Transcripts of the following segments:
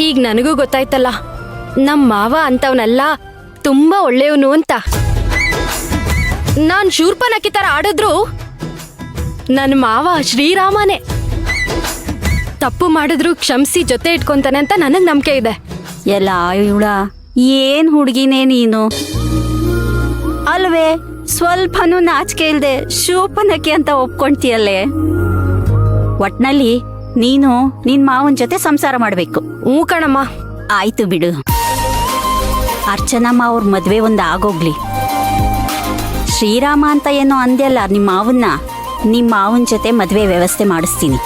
ಈಗ ನನಗೂ ಗೊತ್ತಾಯ್ತಲ್ಲ, ನಮ್ ಮಾವ ಅಂತವನಲ್ಲ, ತುಂಬಾ ಒಳ್ಳೆಯವನು ಅಂತ. ನಾನ್ ಶೂರ್ಪನಖಿ ತರ ಆಡಿದ್ರು ನನ್ನ ಮಾವ ಶ್ರೀರಾಮನೇ. ತಪ್ಪು ಮಾಡಿದ್ರು ಕ್ಷಮಿಸಿ ಜೊತೆ ಇಟ್ಕೊಂತಾನೆ ಅಂತ ನನಗ್ ನಂಬಿಕೆ ಇದೆ. ಎಲ್ಲ ಇವಳ ಏನ್ ಹುಡುಗಿನೇ ನೀನು ಅಲ್ವೇ? ಸ್ವಲ್ಪನೂ ನಾಚಿಕೆ ಇಲ್ದೆ ಶೂರ್ಪನಖಿ ಅಂತ ಒಪ್ಕೊಂತೀಯಲ್ಲೇ. ಒಟ್ನಲ್ಲಿ ನೀನು ನಿನ್ ಮಾವನ್ ಜೊತೆ ಸಂಸಾರ ಮಾಡ್ಬೇಕು. ಹ್ಞೂ ಕಣಮ್ಮ. ಆಯ್ತು ಬಿಡು, ಅರ್ಚನಮ್ಮ ಅವ್ರ ಮದ್ವೆ ಒಂದ್ ಆಗೋಗ್ಲಿ. ಶ್ರೀರಾಮ ಅಂತ ಏನೋ ಅಂದ್ಯಲ್ಲ ನಿಮ್ಮ ಮಾವನ್ ಜೊತೆ ಮದ್ವೆ ವ್ಯವಸ್ಥೆ ಮಾಡಿಸ್ತೀನಿ.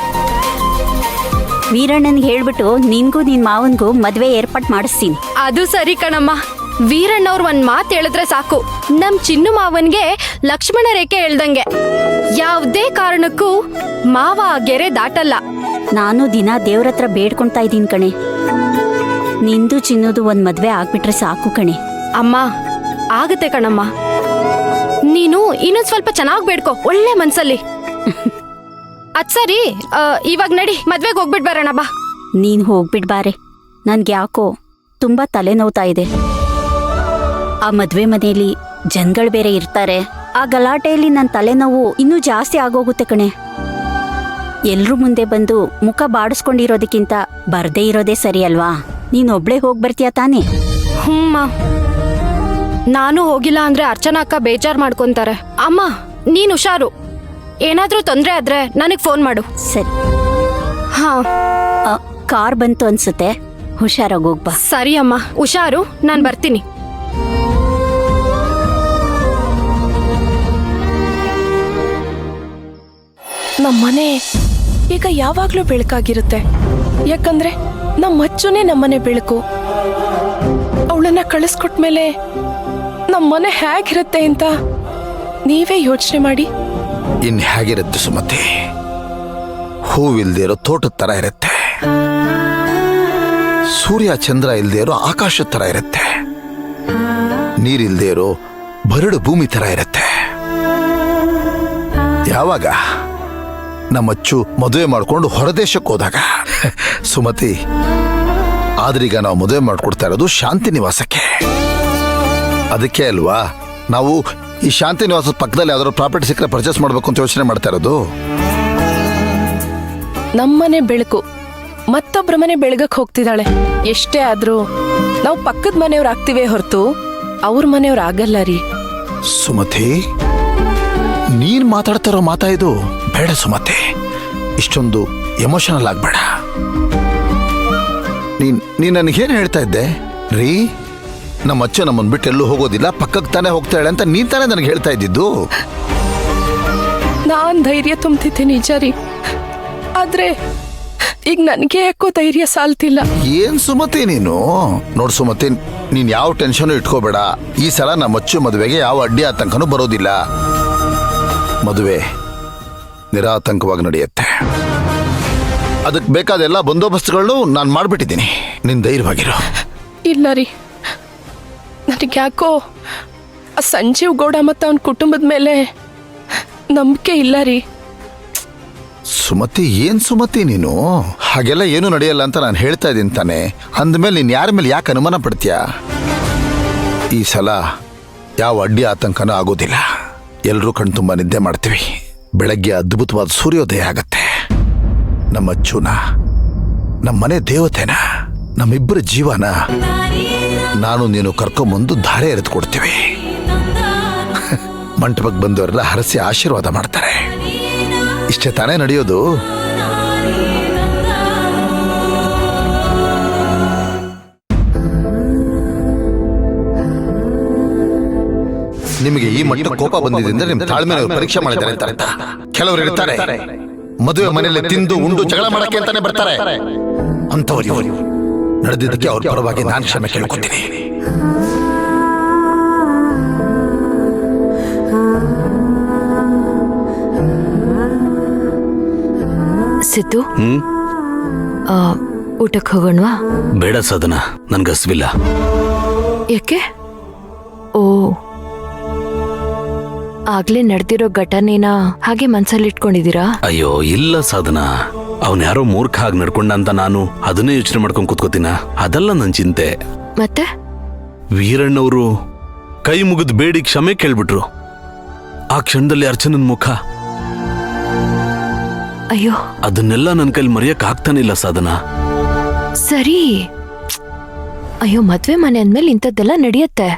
ವೀರಣ್ಣನ್ಗೆ ಹೇಳ್ಬಿಟ್ಟು ನಿನ್ಗೂ ನಿನ್ ಮಾವನ್ಗೂ ಮದ್ವೆ ಏರ್ಪಾಟ್ ಮಾಡಿಸ್ತೀನಿ. ಅದು ಸರಿ ಕಣಮ್ಮ. ವೀರಣ್ಣವ್ರು ಒಂದ್ ಮಾತು ಹೇಳಿದ್ರೆ ಸಾಕು, ನಮ್ ಚಿನ್ನು ಮಾವನ್ಗೆ ಲಕ್ಷ್ಮಣ ರೇಖೆ ಹೇಳ್ದಂಗೆ. ಯಾವುದೇ ಕಾರಣಕ್ಕೂ ಮಾವ ಆ ಗೆರೆ ದಾಟಲ್ಲ. ನಾನು ದಿನ ದೇವ್ರತ್ರ ಬೇಡ್ಕೊಂತಾ ಇದ್ದೀನಿ ಕಣೆ. ನಿಂದು ಚಿನ್ನೋದು ಒಂದ್ ಮದ್ವೆ ಆಗ್ಬಿಟ್ರೆ ಸಾಕು ಕಣೆ. ಅಮ್ಮ, ಆಗತ್ತೆ ಕಣಮ್ಮ. ನೀನು ಇನ್ನೊಂದ್ ಸ್ವಲ್ಪ ಚೆನ್ನಾಗ್ ಬೇಡ್ಕೊ, ಒಳ್ಳೆ ಮನ್ಸಲ್ಲಿ. ಅದ್ ಸರಿ, ಇವಾಗ ನಡಿ ಮದ್ವೆಗೆ ಹೋಗ್ಬಿಟ್ ಬರೋಣ ಬಾ. ನೀನ್ ಹೋಗ್ಬಿಟ್ ಬಾರೆ, ನನ್ಗೆ ಯಾಕೋ ತುಂಬಾ ತಲೆನೋವ್ತಾ ಇದೆ. ಆ ಮದ್ವೆ ಮನೆಯಲ್ಲಿ ಜನಗಳು ಬೇರೆ ಇರ್ತಾರೆ. ಆ ಗಲಾಟೆಯಲ್ಲಿ ನನ್ನ ತಲೆನೋವು ಇನ್ನೂ ಜಾಸ್ತಿ ಆಗೋಗುತ್ತೆ ಕಣೆ. ಎಲ್ರೂ ಮುಂದೆ ಬಂದು ಮುಖ ಬಾಡಿಸ್ಕೊಂಡಿರೋದಕ್ಕಿಂತ ಬರ್ದೇ ಇರೋದೇ ಸರಿ ಅಲ್ವಾ? ನೀನೊಬ್ಳೇ ಹೋಗ್ಬರ್ತೀಯ ತಾನೇ? ಹ್ಮ, ನಾನು ಹೋಗಿಲ್ಲ ಅಂದ್ರೆ ಅರ್ಚನಾ ಅಕ್ಕ ಬೇಜಾರ್ ಮಾಡ್ಕೊಂತಾರೆ. ಅಮ್ಮ, ನೀನ್ ಹುಷಾರು. ಏನಾದ್ರೂ ತೊಂದ್ರೆ ಆದ್ರೆ ನನಗ್ ಫೋನ್ ಮಾಡು. ಸರಿ. ಹಾ, ಕಾರ್ ಬಂತು ಅನ್ಸುತ್ತೆ, ಹುಷಾರಾಗಿ ಹೋಗ್ಬಾ. ಸರಿ ಅಮ್ಮ, ಹುಷಾರು. ನಾನ್ ಬರ್ತೀನಿ. ನಮ್ಮನೆ ಈಗ ಯಾವಾಗ್ಲೂ ಬೆಳಕಾಗಿರುತ್ತೆ. ಯಾಕಂದ್ರೆ ನಮ್ಮ ಮಚ್ಚುನೇ ನಮ್ಮನೆ ಬೆಳಕು. ಅವಳನ್ನ ಕಳಿಸ್ಕೊಟ್ಮೇಲೆ ನಮ್ಮನೆ ಹೇಗಿರುತ್ತೆ ಅಂತ ನೀವೇ ಯೋಚನೆ ಮಾಡಿ. ಇನ್ ಹೇಗಿರುತ್ತೆ ಸುಮತಿ? ಹೂವಿಲ್ದೇ ಇರೋ ತೋಟದ ತರ ಇರುತ್ತೆ, ಸೂರ್ಯ ಚಂದ್ರ ಇಲ್ದೇ ಇರೋ ಆಕಾಶದ ತರ ಇರುತ್ತೆ, ನೀರಿಲ್ದೇ ಇರೋ ಬರಡು ಭೂಮಿ ತರ ಇರುತ್ತೆ. ಯಾವಾಗ ನಮ್ಮಚ್ಚು ಮದುವೆ ಮಾಡ್ಕೊಂಡು ಹೊರದೇಶಕ್ಕೆ ಹೋದಾಗ ಸುಮತಿ, ಆದ್ರೀಗ ನಾವು ಮದುವೆ ಮಾಡ್ಕೊಡ್ತಾ ಇರೋದು ಶಾಂತಿ ನಿವಾಸಕ್ಕೆ. ಅದಕ್ಕೆ ಅಲ್ವಾ ನಾವು ಈ ಶಾಂತಿ ನಿವಾಸದ ಪಕ್ಕದಲ್ಲಿ ಯಾವ್ದಾದ್ರು ಪ್ರಾಪರ್ಟಿ ಸಿಕ್ಕರೆ ಪರ್ಚೇಸ್ ಮಾಡ್ಬೇಕು ಅಂತ ಯೋಚನೆ ಮಾಡ್ತಾ ಇರೋದು. ನಮ್ಮನೆ ಬೆಳಕು ಮತ್ತೊಬ್ರ ಮನೆ ಬೆಳಗಕ್ ಹೋಗ್ತಿದ್ದಾಳೆ. ಎಷ್ಟೇ ಆದ್ರೂ ನಾವು ಪಕ್ಕದ ಮನೆಯವ್ರು ಆಗ್ತಿವೇ ಹೊರತು ಅವ್ರ ಮನೆಯವ್ರು ಆಗಲ್ಲ ರೀ. ಸುಮತಿ, ನೀನ್ ಮಾತಾಡ್ತಾ ಇರೋ ಮಾತಾ ಇದು ಬೇಡ ಸುಮತಿ. ಇಷ್ಟೊಂದು ಎಮೋಷನಲ್ ಆಗ್ಬೇಡ. ನೀನ್ ನನಗೇನು ಹೇಳ್ತಾ ಇದ್ದೆ ರೀ? ನಮ್ಮ ಅಚ್ಚ ನಮ್ಮನ್ ಬಿಟ್ಟು ಎಲ್ಲೂ ಹೋಗೋದಿಲ್ಲ, ಪಕ್ಕಕ್ಕೆ ತಾನೇ ಹೋಗ್ತಾಳೆ ಅಂತ ನೀನ್ ತಾನೇ ನನಗೆ ಹೇಳ್ತಾ ಇದ್ದಿದ್ದು. ನಾನ್ ಧೈರ್ಯ ತುಂಬ್ತಿದ್ದೆ ನಿಜ ರೀ, ಆದ್ರೆ ಈಗ ನನಗೆ ಯಾಕೋ ಧೈರ್ಯ ಸಾಲ್ತಿಲ್ಲ. ಏನ್ ಸುಮತಿ ನೀನು? ನೋಡ್ ಸುಮತಿ, ನೀನ್ ಯಾವ ಟೆನ್ಷನ್ ಇಟ್ಕೋಬೇಡ. ಈ ಸಲ ನಮ್ಮ ಅಚ್ಚು ಮದುವೆಗೆ ಯಾವ ಅಡ್ಡಿ ಆತಂಕನೂ ಬರೋದಿಲ್ಲ. ಮದುವೆ ನಿರಾತಂಕವಾಗಿ ನಡೆಯುತ್ತೆ. ಅದಕ್ಕೆ ಬೇಕಾದ ಎಲ್ಲ ಬಂದೋಬಸ್ತ್ಗಳನ್ನು ನಾನು ಮಾಡ್ಬಿಟ್ಟಿದ್ದೀನಿ. ನಿನ್ ಧೈರ್ಯವಾಗಿರೋ. ಇಲ್ಲ ರೀ, ನನಗೆ ಯಾಕೋ ಆ ಸಂಜೀವ್ ಗೌಡ ಮತ್ತು ಅವನ ಕುಟುಂಬದ ಮೇಲೆ ನಂಬಿಕೆ ಇಲ್ಲ ರೀ. ಸುಮತಿ, ಏನ್ ಸುಮತಿ ನೀನು? ಹಾಗೆಲ್ಲ ಏನು ನಡೆಯಲ್ಲ ಅಂತ ನಾನು ಹೇಳ್ತಾ ಇದ್ದೀನಿ ತಾನೆ. ಅಂದಮೇಲೆ ನೀನ್ ಯಾರ ಮೇಲೆ ಯಾಕೆ ಅನುಮಾನ ಪಡ್ತೀಯ? ಈ ಸಲ ಯಾವ ಅಡ್ಡಿ ಆತಂಕನೂ ಆಗೋದಿಲ್ಲ. ಎಲ್ರೂ ಕಣ್ತುಂಬ ನಿದ್ದೆ ಮಾಡ್ತೀವಿ. ಬೆಳಗ್ಗೆ ಅದ್ಭುತವಾದ ಸೂರ್ಯೋದಯ ಆಗತ್ತೆ. ನಮ್ಮ ಅಚ್ಚುನ, ನಮ್ಮ ಮನೆ ದೇವತೆನ, ನಮ್ಮಿಬ್ಬರ ಜೀವನ ನಾನು ನೀನು ಕರ್ಕೊಂಬಂದು ಧಾರೆ ಎರೆದು ಕೊಡ್ತೀವಿ. ಮಂಟಪಕ್ಕೆ ಬಂದವರೆಲ್ಲ ಹರಸಿ ಆಶೀರ್ವಾದ ಮಾಡ್ತಾರೆ. ಇಷ್ಟೇ ತಾನೇ ನಡೆಯೋದು. ನಿಮಗೆ ಈ ಮಟ್ಟ ಕೋಪ ಬಂದಿದೆ ಅಂದ್ರೆ ನಿಮ್ ತಾಳ್ಮೆ ಪರೀಕ್ಷೆ ಮಾಡಿದ್ದಾರೆ ಅಂತ. ಕೆಲವರು ಇರ್ತಾರೆ ಮದುವೆ ಮನೆಯಲ್ಲಿ ತಿಂದು ಉಂಡು ಜಗಳ ಮಾಡಕ್ಕೆ ಅಂತಾನೆ ಬರ್ತಾರೆ. ಅಂತವ್ರು ನಡೆದಿದ್ದಕ್ಕೆ ಅವ್ರ ಪರವಾಗಿ ನಾನು ಕ್ಷಮೆ ಕೇಳ್ಕೊತೀನಿ. ಸಿದ್ದು, ಊಟಕ್ಕೆ ಹೋಗೋಣವಾ? ಬೇಡ ಸಾಧನ, ನನ್ಗೆ ಹಸ್ವಿಲ್ಲ. ಯಾಕೆ? ಓ, ಆಗ್ಲೇ ನಡೆದಿರೋ ಘಟನೆನ ಹಾಗೆ ಮನ್ಸಲ್ಲಿ ಇಟ್ಕೊಂಡಿದ್ದೀರಾ? ಅಯ್ಯೋ ಇಲ್ಲ ಸಾಧನ, ಅವನ್ ಯಾರೋ ಮೂರ್ಖ ಆಗಿ ನಡ್ಕೊಂಡ ಅಂತ ನಾನು ಅದನ್ನೇ ಯೋಚನೆ ಮಾಡ್ಕೊಂಡ್ ಕೂತ್ಕೋತೀನ. ಅದಲ್ಲ ನನ್ ಚಿಂತೆ. ಮತ್ತೆ ವೀರಣ್ಣವರು ಕೈ ಮುಗಿದು ಬೇಡಿ ಕ್ಷಮೆ ಕೇಳ್ಬಿಟ್ರು. ಆ ಕ್ಷಣದಲ್ಲಿ ಅರ್ಚನನ್ ಮುಖ, ಅಯ್ಯೋ ಅದನ್ನೆಲ್ಲ ನನ್ನ ಕೈಲಿ ಮರೆಯಕ್ ಆಗ್ತಾನಿಲ್ಲ ಸಾಧನಾ. ಸರಿ. ಅಯ್ಯೋ ಮದ್ವೆ ಮನೆ ಅಂದ್ಮೇಲೆ ಇಂಥದ್ದೆಲ್ಲ ನಡೆಯುತ್ತೆ.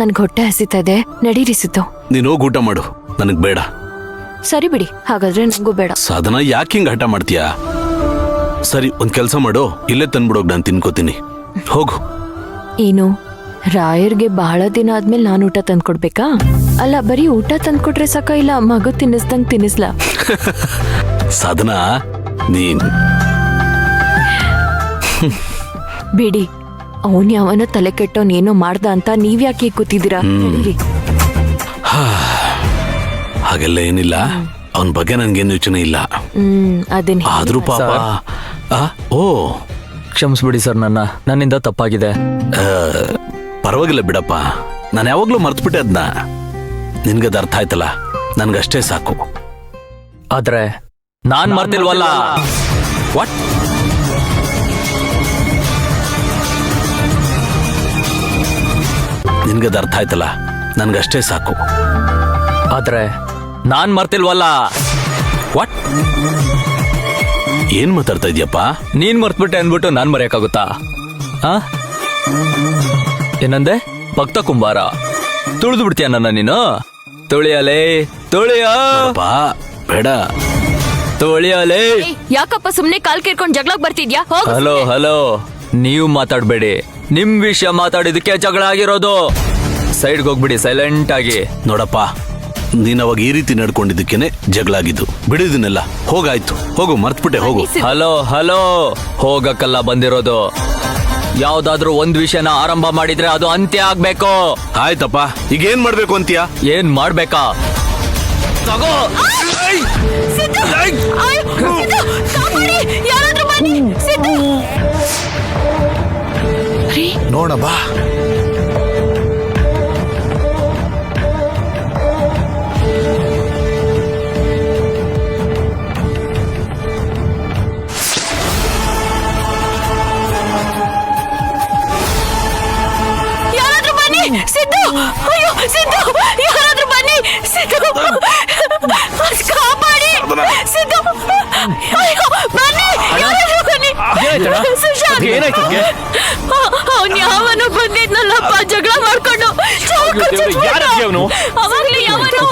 ನನ್ಗೆ ಹೊಟ್ಟೆ ಹಸಿತಾ ಇದೆ, ನಡೀರಿ ಸಿದ್ದು. ನೀನ್ ಹೋಗಿ ಊಟ ಮಾಡು, ನನಗ್ ಬೇಡ. ಸರಿ ಬಿಡಿ, ಹಾಗಾದ್ರೆ ನಂಗೂ ಬೇಡ. ಸಾಧನಾ ಯಾಕೆ ಹಿಂಗ್ ಹಠ ಮಾಡ್ತೀಯಾ? ಸರಿ, ಒಂದ್ ಕೆಲ್ಸ ಮಾಡು, ಇಲ್ಲೇ ತಂದ್ಬಿಡೋಗ್ ನಾನು ತಿನ್ಕೋತೀನಿ. ಹೋಗು. ಏನು, ರಾಯರ್ಗೆ ಬಹಳ ದಿನ ಆದ್ಮೇಲೆ ನಾನು ಊಟ ತಂದ್ಕೊಡ್ಬೇಕಾ? ಅಲ್ಲ, ಬರೀ ಊಟ ತಂದ್ಕೊಟ್ರೆ ಸಾಕ, ಇಲ್ಲ ಮಗು ತಿನ್ನಿಸ್ದಂಗ್ ತಿನ್ನಿಸ್ಲಾ? ಸಾಧನಾ, ನೀನ್ ಬಿಡಿ, ಅವನ್ ಯಾವನ ತಲೆ ಕೆಟ್ಟವನ್ ಏನೋ ಮಾಡ್ದ ಅಂತ ನೀವ್ಯಾಕೆ ಕೂತಿದ್ದೀರಾ? ನಡೀರಿ. ಹಾಗೆಲ್ಲ ಏನಿಲ್ಲ, ಅವನ ಬಗ್ಗೆ ನನ್ಗೇನು ಯೋಚನೆ ಇಲ್ಲ. ಅದನ್ನ ಆದ್ರೂ ಪಾಪ. ಓ ಕ್ಷಮಿಸ್ಬಿಡಿ ಸರ್, ನನ್ನಿಂದ ತಪ್ಪಾಗಿದೆ. ಪರವಾಗಿಲ್ಲ ಬಿಡಪ್ಪ, ನಾನು ಯಾವಾಗ್ಲೂ ಮರ್ತ್ಬಿಟ್ಟೆ ಅದನ್ನ. ನಿನ್ಗದ ಅರ್ಥ ಆಯ್ತಲ್ಲ, ನನ್ಗಷ್ಟೇ ಸಾಕು. ಆದ್ರೆ ನಾನ್ ಮರ್ತಿಲ್ವಲ್ಲ. ವಾಟ್? ನಿನ್ಗದ ಅರ್ಥ ಆಯ್ತಲ್ಲ, ನನ್ಗಷ್ಟೇ ಸಾಕು. ಆದ್ರೆ ನಾನ್ ಮರ್ತಿಲ್ವಲ್ಲ. ವಾಟ್? ಏನ್ ಮಾತಾಡ್ತಾ ಇದ್ಯಪ್ಪ? ನೀನ್ ಮರ್ತ್ಬಿಟ್ಟೆ ಅನ್ಬಿಟ್ಟು ನಾನ್ ಮರೆಯಕ್ಕಾಗುತ್ತಾ? ಏನಂದೆ? ಭಕ್ತ ಕುಂಬಾರ ತುಳಿದು ಬಿಡ್ತೀಯ ನನ್ನ ನೀನು? ತುಳಿಯಲೇ ತುಳಿಯ ಬೇಡ. ತುಳಿಯಲೇ. ಯಾಕಪ್ಪ ಸುಮ್ನೆ ಕಾಲ್ ಕೇರ್ಕೊಂಡ್ ಜಗಳಕ್ ಬರ್ತಿದ್ಯಾ? ಹಲೋ ಹಲೋ, ನೀವು ಮಾತಾಡ್ಬೇಡಿ. ನಿಮ್ ವಿಷಯ ಮಾತಾಡಿದಕ್ಕೆ ಜಗಳ ಆಗಿರೋದು. ಸೈಡ್ಗೆ ಹೋಗ್ಬಿಡಿ ಸೈಲೆಂಟ್ ಆಗಿ. ನೋಡಪ್ಪ, ನೀನ್ ಅವಾಗ ಈ ರೀತಿ ನಡ್ಕೊಂಡಿದ್ದಕ್ಕೇನೆ ಜಗಳ ಆಗಿದ್ದು. ಬಿಡಿದಿನೆಲ್ಲ, ಹೋಗಾಯ್ತು, ಹೋಗು, ಮರ್ತ್ಬಿಟ್ಟೆ, ಹೋಗು. ಹಲೋ ಹಲೋ, ಹೋಗಕ್ಕಲ್ಲ ಬಂದಿರೋದು. ಯಾವ್ದಾದ್ರೂ ಒಂದ್ ವಿಷಯನ ಆರಂಭ ಮಾಡಿದ್ರೆ ಅದು ಅಂತ್ಯ ಆಗ್ಬೇಕು. ಆಯ್ತಪ್ಪ, ಈಗ ಏನ್ ಮಾಡ್ಬೇಕು ಅಂತೀಯ? ಏನ್ ಮಾಡ್ಬೇಕಾ? ತಗೋ. ನೋಡ ಬಾ. ಸಿದ್ದು, ಅಯ್ಯೋ ಸಿದ್ದು, ಯಾರಾದ್ರೂ ಬನ್ನಿ. ಸಿದ್ದು, ಕಾಪಾಡಿ. ಸಿದ್ದು, ಅಯ್ಯೋ ಬನ್ನಿ, ಯಾರಾದ್ರೂ ಬನ್ನಿ. ಸುಶಾಂತ್, ಅವ್ನು ಯಾವನು ಬಂದಿದ್ನಲ್ಲಪ್ಪ, ಜಗಳ ಮಾಡ್ಕೊಂಡು ಅವಾಗ್ಲೇ ಯಾವನು